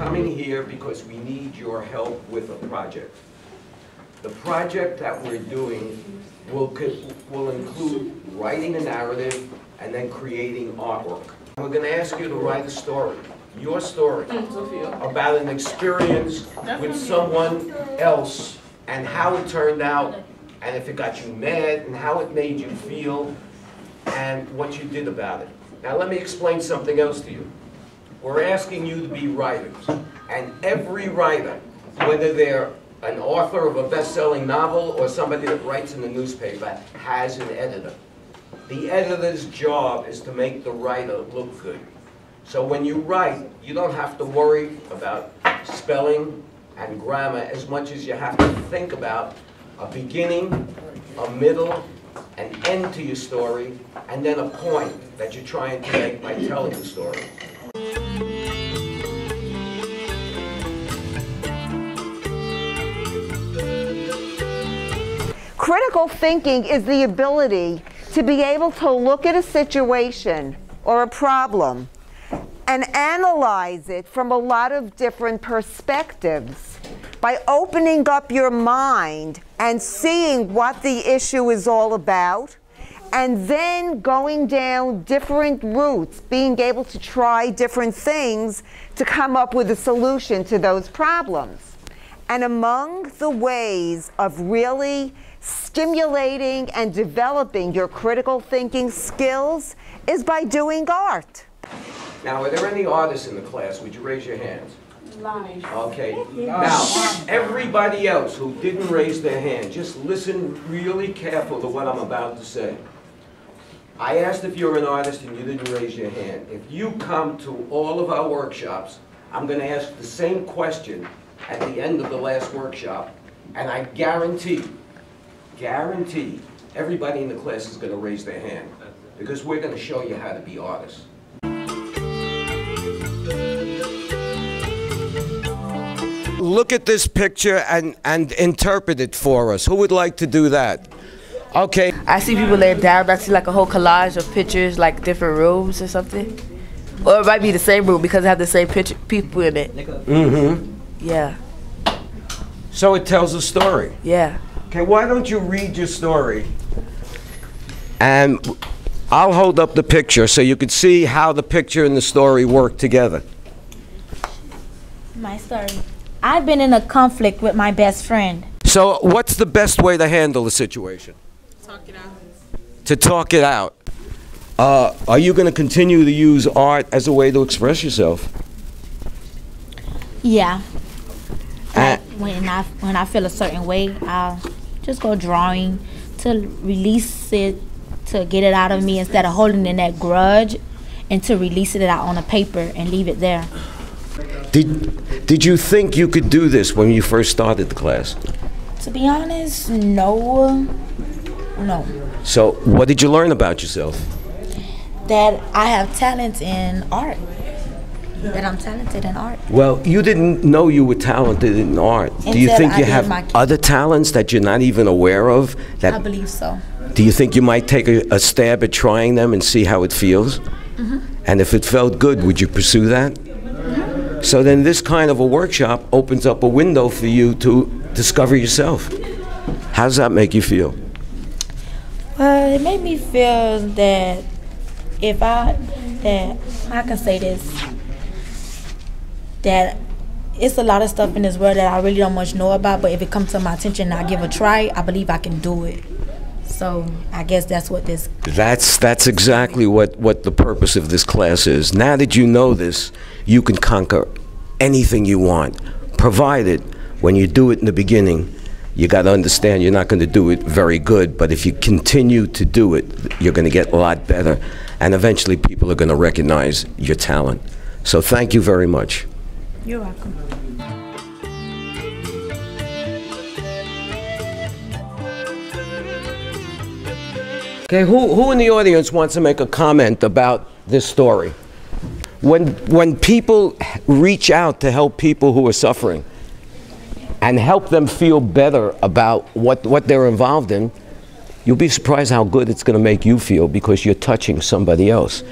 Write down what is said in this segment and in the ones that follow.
coming here because we need your help with a project. The project that we're doing will include writing a narrative and then creating artwork. We're going to ask you to write a story, your story, about an experience with someone else and how it turned out, and if it got you mad, and how it made you feel, and what you did about it. Now let me explain something else to you. We're asking you to be writers, and every writer, whether they're an author of a best-selling novel or somebody that writes in the newspaper, has an editor. The editor's job is to make the writer look good. So when you write, you don't have to worry about spelling and grammar as much as you have to think about a beginning, a middle, an end to your story, and then a point that you're trying to make by telling the story. Critical thinking is the ability to be able to look at a situation or a problem and analyze it from a lot of different perspectives by opening up your mind and seeing what the issue is all about, and then going down different routes, being able to try different things to come up with a solution to those problems. And among the ways of really stimulating and developing your critical thinking skills is by doing art. Now, are there any artists in the class? Would you raise your hands? Okay. Now, everybody else who didn't raise their hand, just listen really careful to what I'm about to say. I asked if you're an artist and you didn't raise your hand. If you come to all of our workshops, I'm going to ask the same question at the end of the last workshop, and I guarantee, everybody in the class is going to raise their hand, because we're going to show you how to be artists. Look at this picture and interpret it for us. Who would like to do that? Okay. I see people laying down. I see like a whole collage of pictures, like different rooms or something. Or it might be the same room because it have the same picture, people in it. Mm-hmm. Yeah. So it tells a story? Yeah. Okay, why don't you read your story? And I'll hold up the picture so you can see how the picture and the story work together. My story. I've been in a conflict with my best friend. So what's the best way to handle the situation? Talk it out. To talk it out. Are you going to continue to use art as a way to express yourself? Yeah. Like when I feel a certain way, I'll just go drawing to release it, to get it out of me instead of holding in that grudge, and to release it out on a paper and leave it there. Did you think you could do this when you first started the class? To be honest, no. No. So what did you learn about yourself? That I have talent in art. That I'm talented in art. Well, you didn't know you were talented in art. Do you think you have other talents that you're not even aware of? I believe so. Do you think you might take a stab at trying them and see how it feels? Mm-hmm. And if it felt good, would you pursue that? Mm-hmm. So then this kind of a workshop opens up a window for you to discover yourself. How does that make you feel? Well, it made me feel that I can say this, that it's a lot of stuff in this world that I really don't much know about, but if it comes to my attention and I give a try, I believe I can do it. So I guess that's what this... That's exactly what the purpose of this class is. Now that you know this, you can conquer anything you want, provided when you do it in the beginning, you got to understand you're not going to do it very good, but if you continue to do it, you're going to get a lot better, and eventually people are going to recognize your talent. So thank you very much. You're welcome. Okay, who in the audience wants to make a comment about this story? When people reach out to help people who are suffering and help them feel better about what they're involved in, you'll be surprised how good it's going to make you feel because you're touching somebody else.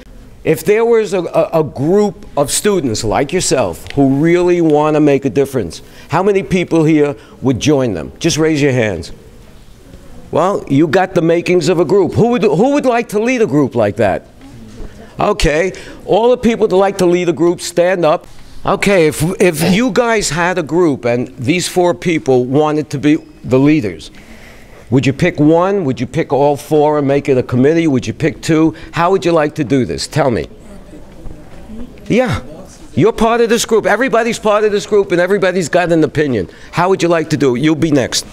If there was a group of students like yourself who really want to make a difference, how many people here would join them? Just raise your hands. Well, you got the makings of a group. Who would like to lead a group like that? Okay, all the people that like to lead a group, stand up. Okay, if you guys had a group and these 4 people wanted to be the leaders, would you pick one? Would you pick all 4 and make it a committee? Would you pick 2? How would you like to do this? Tell me. Yeah, you're part of this group. Everybody's part of this group and everybody's got an opinion. How would you like to do it? You'll be next.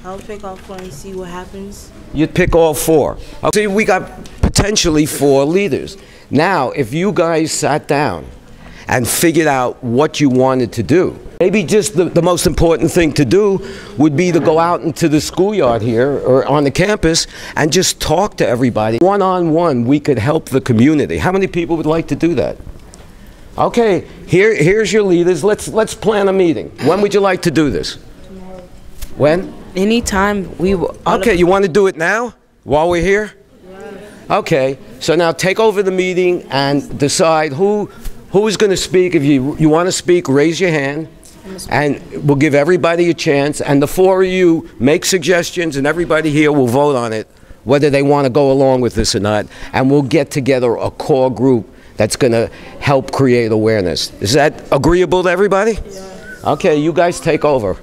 I'll pick all 4 and see what happens. You'd pick all 4. See, we got potentially 4 leaders. Now, if you guys sat down and figured out what you wanted to do, maybe just the most important thing to do would be to go out into the schoolyard here or on the campus and just talk to everybody. One-on-one, we could help the community. How many people would like to do that? Okay, here's your leaders. Let's plan a meeting. When would you like to do this? When? Anytime we will. Okay, you want to do it now while we're here? Yeah. Okay, so now take over the meeting and decide who is going to speak. If you want to speak, raise your hand, and we'll give everybody a chance. And the 4 of you make suggestions, and everybody here will vote on it, whether they want to go along with this or not. And we'll get together a core group that's going to help create awareness. Is that agreeable to everybody? Yeah. Okay, you guys take over.